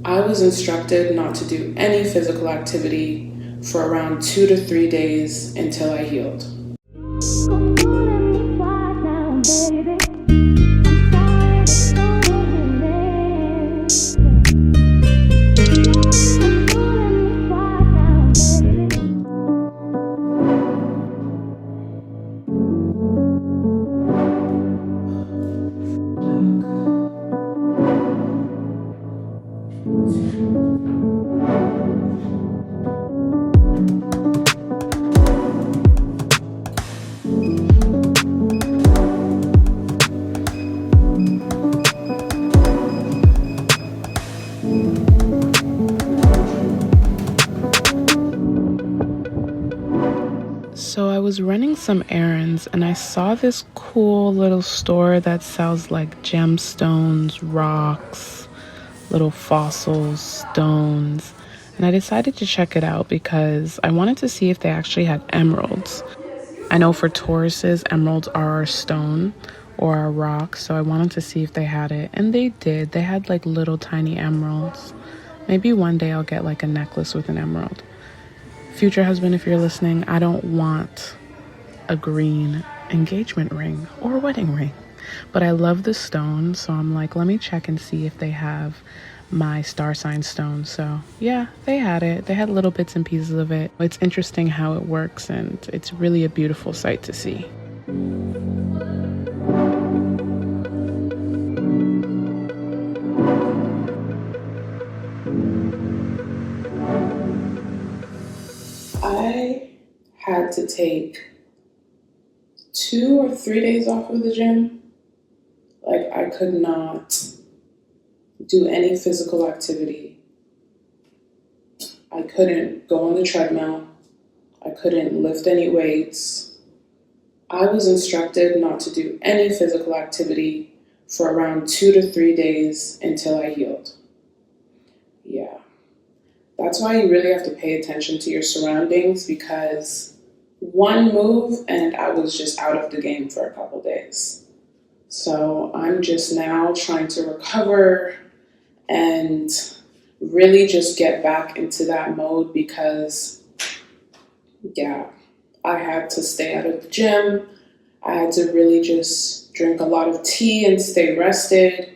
I was instructed not to do any physical activity for around 2 to 3 days until I healed. So I was running some errands and I saw this cool little store that sells like gemstones, rocks, little fossils, stones. And I decided to check it out because I wanted to see if they actually had emeralds. I know for Tauruses, emeralds are our stone or our rock, so I wanted to see if they had it. And they did. They had like little tiny emeralds. Maybe one day I'll get like a necklace with an emerald. Future husband, if you're listening, I don't want a green engagement ring or wedding ring, but I love the stone, so I'm like, let me check and see if they have my star sign stone. So yeah, they had it. They had little bits and pieces of it. It's interesting how it works, and it's really a beautiful sight to see. I had to take 2 or 3 days off of the gym. Like, I could not do any physical activity. I couldn't go on the treadmill. I couldn't lift any weights. I was instructed not to do any physical activity for around 2 to 3 days until I healed. Yeah. That's why you really have to pay attention to your surroundings, because one move and I was just out of the game for a couple days. So I'm just now trying to recover and really just get back into that mode because, yeah, I had to stay out of the gym. I had to really just drink a lot of tea and stay rested.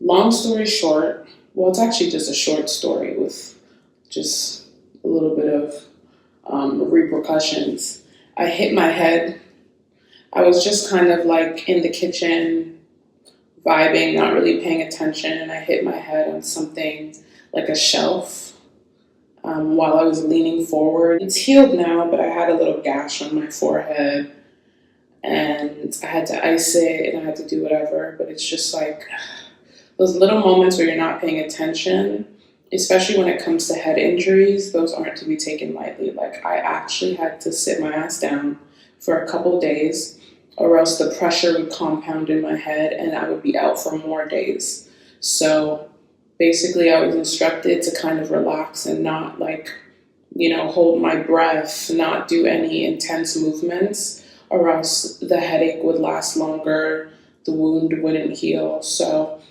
Long story short, well, it's actually just a short story with just a little bit of repercussions. I hit my head. I was just kind of like in the kitchen, vibing, not really paying attention, and I hit my head on something like a shelf while I was leaning forward. It's healed now, but I had a little gash on my forehead, and I had to ice it, and I had to do whatever, but it's just like those little moments where you're not paying attention, especially when it comes to head injuries, those aren't to be taken lightly. Like, I actually had to sit my ass down for a couple days, or else the pressure would compound in my head and I would be out for more days. So basically I was instructed to kind of relax and not hold my breath, not do any intense movements, or else the headache would last longer, the wound wouldn't heal. So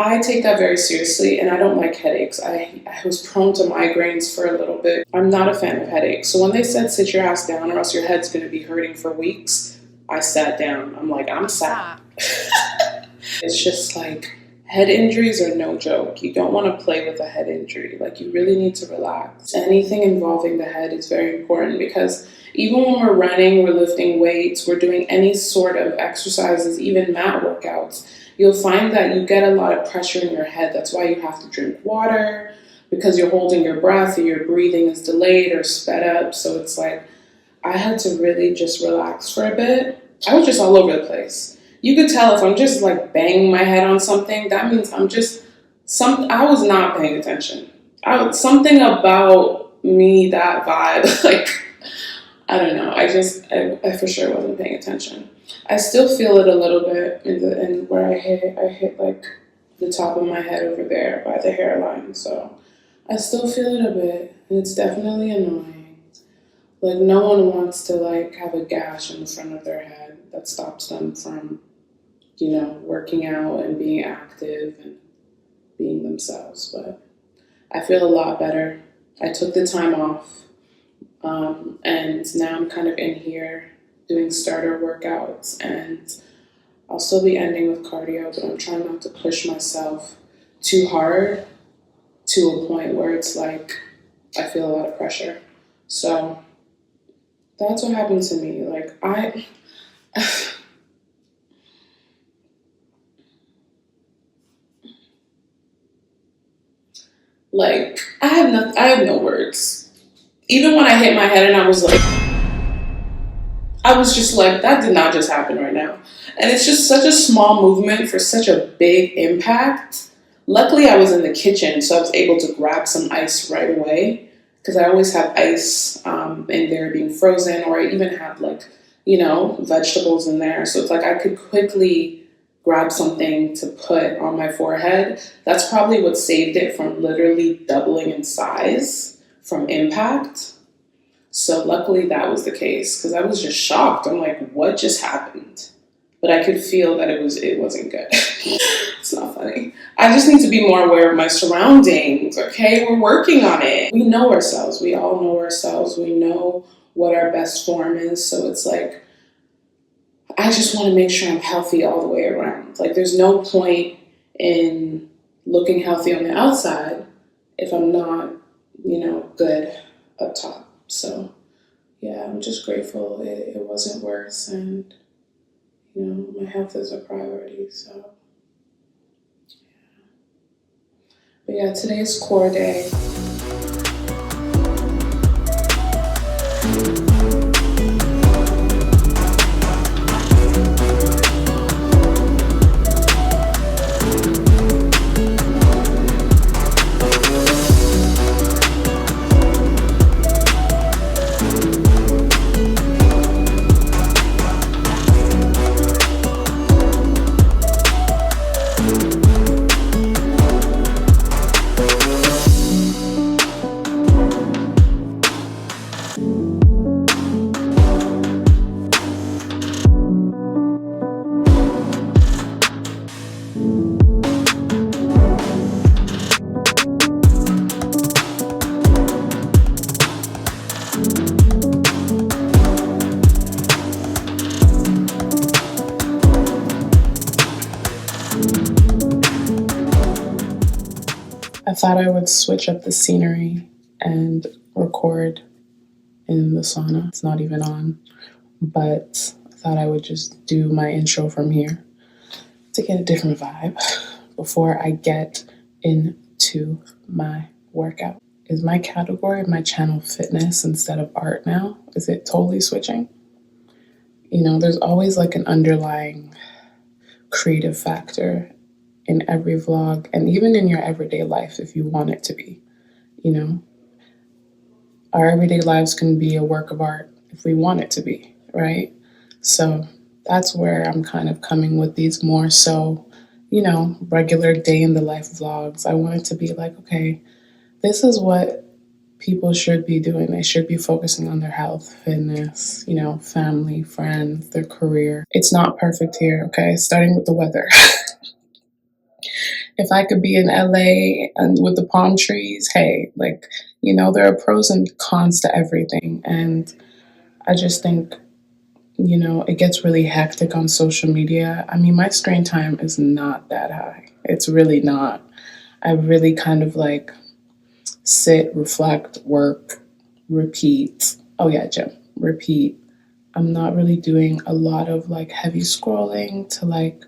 I take that very seriously, and I don't like headaches. I was prone to migraines for a little bit. I'm not a fan of headaches. So when they said sit your ass down or else your head's going to be hurting for weeks, I sat down. I'm like, I'm sat. It's just like, head injuries are no joke. You don't want to play with a head injury. Like, you really need to relax. Anything involving the head is very important, because even when we're running, we're lifting weights, we're doing any sort of exercises, even mat workouts, you'll find that you get a lot of pressure in your head. That's why you have to drink water, because you're holding your breath or your breathing is delayed or sped up. So it's like, I had to really just relax for a bit. I was just all over the place. You could tell if I'm just like banging my head on something, that means I was not paying attention. Something about me, that vibe, like, I don't know. I for sure wasn't paying attention. I still feel it a little bit in where I hit like the top of my head over there by the hairline. So I still feel it a bit, and it's definitely annoying. Like, no one wants to like have a gash in the front of their head that stops them from, working out and being active and being themselves. But I feel a lot better. I took the time off, and now I'm kind of in here doing starter workouts, and I'll still be ending with cardio, but I'm trying not to push myself too hard to a point where it's like I feel a lot of pressure. So that's what happened to me. I have no words. Even when I hit my head and I was just like, that did not just happen right now. And it's just such a small movement for such a big impact. Luckily, I was in the kitchen, so I was able to grab some ice right away because I always have ice in there being frozen, or I even have vegetables in there. So it's like I could quickly grab something to put on my forehead. That's probably what saved it from literally doubling in size from impact. So luckily that was the case because I was just shocked. I'm like, what just happened? But I could feel that it wasn't good. It's not funny. I just need to be more aware of my surroundings. Okay, we're working on it. We know ourselves. We all know ourselves. We know what our best form is. So it's like I just want to make sure I'm healthy all the way around. Like there's no point in looking healthy on the outside if I'm not, good up top. So yeah, I'm just grateful it wasn't worse, and my health is a priority. So, but yeah, today's core day. I thought I would switch up the scenery and record in the sauna. It's not even on, but I thought I would just do my intro from here to get a different vibe before I get into my workout. Is my category of my channel fitness instead of art now? Is it totally switching? There's always like an underlying creative factor in every vlog and even in your everyday life if you want it to be. You know, our everyday lives can be a work of art if we want it to be, right? So that's where I'm kind of coming with these more so, regular day in the life vlogs. I want it to be like, okay, this is what people should be doing. They should be focusing on their health, fitness, family, friends, their career. It's not perfect here, okay? Starting with the weather. If I could be in LA and with the palm trees, hey, there are pros and cons to everything. And I just think, it gets really hectic on social media. I mean, my screen time is not that high. It's really not. I really kind of sit, reflect, work, repeat. Oh yeah, Jim, repeat. I'm not really doing a lot of heavy scrolling to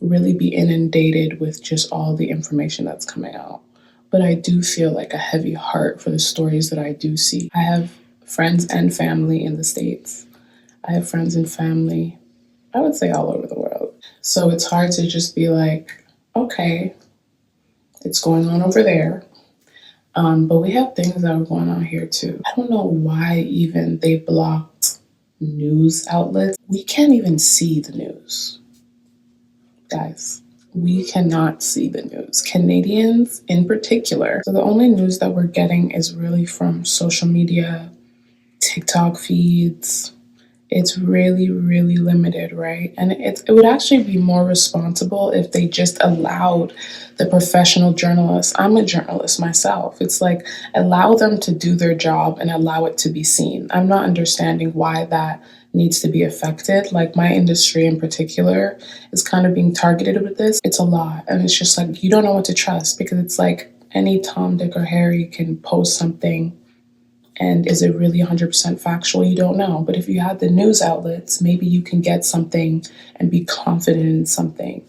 really be inundated with just all the information that's coming out. But I do feel a heavy heart for the stories that I do see. I have friends and family in the States. I have friends and family, I would say all over the world. So it's hard to just be okay, it's going on over there. But we have things that are going on here too. I don't know why even they blocked news outlets. We can't even see the news. Guys, we cannot see the news. Canadians in particular. So the only news that we're getting is really from social media, TikTok feeds, It's really, really limited, right? And it would actually be more responsible if they just allowed the professional journalists. I'm a journalist myself. It's like allow them to do their job and allow it to be seen. I'm not understanding why that needs to be affected. Like my industry in particular is kind of being targeted with this. It's a lot. And it's just like you don't know what to trust because it's like any Tom, Dick, or Harry can post something, and is it really 100% factual? You don't know. But if you had the news outlets, maybe you can get something and be confident in something,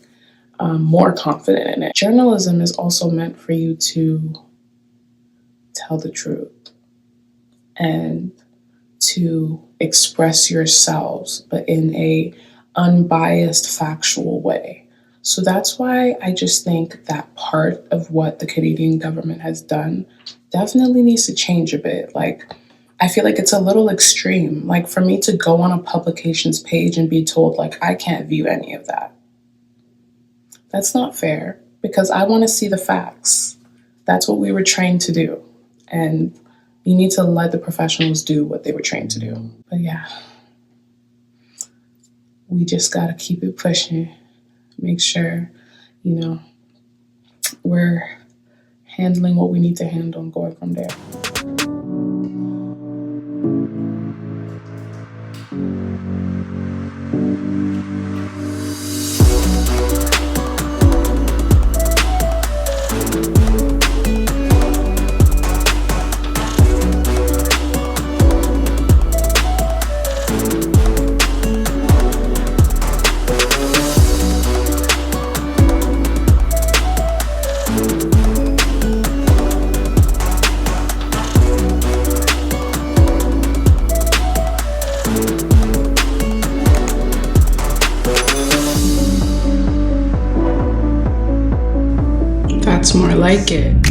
more confident in it. Journalism is also meant for you to tell the truth and to express yourselves, but in a unbiased, factual way. So that's why I just think that part of what the Canadian government has done definitely needs to change a bit. Like, I feel like it's a little extreme. Like, for me to go on a publications page and be told, like, I can't view any of that. That's not fair because I want to see the facts. That's what we were trained to do. And you need to let the professionals do what they were trained to do. But yeah, we just got to keep it pushing. Make sure, we're handling what we need to handle and going from there. That's more like it.